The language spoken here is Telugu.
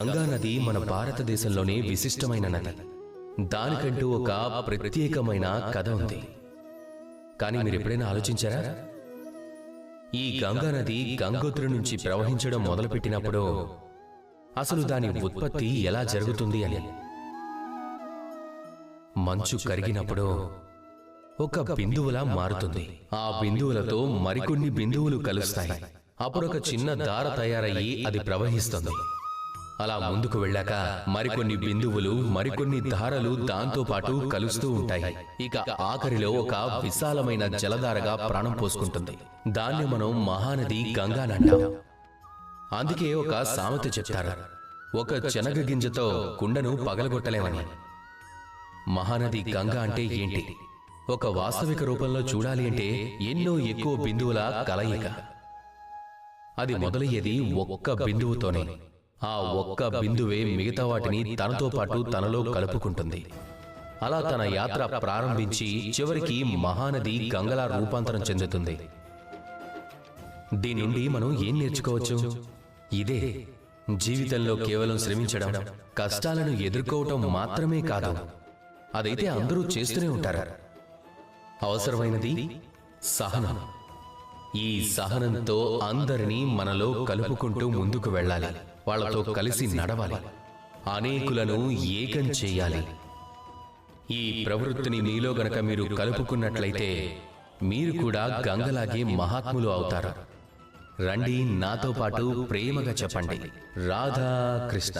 గంగా నది మన భారతదేశంలోనే విశిష్టమైన నది. దానికంటూ ఒక ప్రత్యేకమైన కథ ఉంది. కానీ మీరు ఎప్పుడైనా ఆలోచించారా? ఈ గంగా నది గంగోత్రి నుంచి ప్రవహించడం మొదలుపెట్టినప్పుడు అసలు దాని ఉత్పత్తి ఎలా జరుగుతుంది అని. మంచు కరిగినప్పుడు ఒక బిందువులా మారుతుంది. ఆ బిందువులతో మరికొన్ని బిందువులు కలుస్తాయి. అప్పుడు ఒక చిన్న దార తయారయ్యి అది ప్రవహిస్తుంది. అలా ముందుకు వెళ్ళాక మరికొన్ని బిందువులు, మరికొన్ని ధారలు దాంతో పాటు కలుస్తూ ఉంటాయి. ఇక ఆఖరిలో ఒక విశాలమైన జలధారగా ప్రాణం పోసుకుంటుంది. దాన్ని మనం మహానది గంగానంటాం. అందుకే ఒక సామెత చెప్తారు, ఒక శనగ గింజతో కుండను పగలగొట్టలేమని. మహానది గంగా అంటే ఏంటి? ఒక వాస్తవిక రూపంలో చూడాలి అంటే ఎన్నో ఎక్కువ బిందువుల కలయిక. అది మొదలయ్యేది ఒక్క బిందువుతోనే. ఆ ఒక్క బిందువే మిగతా వాటిని తనతో పాటు తనలో కలుపుకుంటుంది. అలా తన యాత్ర ప్రారంభించి చివరికి మహానది గంగలా రూపాంతరం చెందుతుంది. దీని నుండి మనం ఏం నేర్చుకోవచ్చు? ఇదే, జీవితంలో కేవలం శ్రమించడం, కష్టాలను ఎదుర్కోవటం మాత్రమే కాదు. అదైతే అందరూ చేస్తూనే ఉంటారు. అవసరమైనది సహనం. ఈ సహనంతో అందరినీ మనలో కలుపుకుంటూ ముందుకు వెళ్ళాలి. వాళ్లతో కలిసి నడవాలి. అనేకులను ఏకం చేయాలి. ఈ ప్రవృత్తిని మీలో గనక మీరు కలుపుకున్నట్లయితే మీరు కూడా గంగలాగే మహాత్ములు అవుతారు. రండి, నాతో పాటు ప్రేమగా చెప్పండి, రాధా కృష్ణ.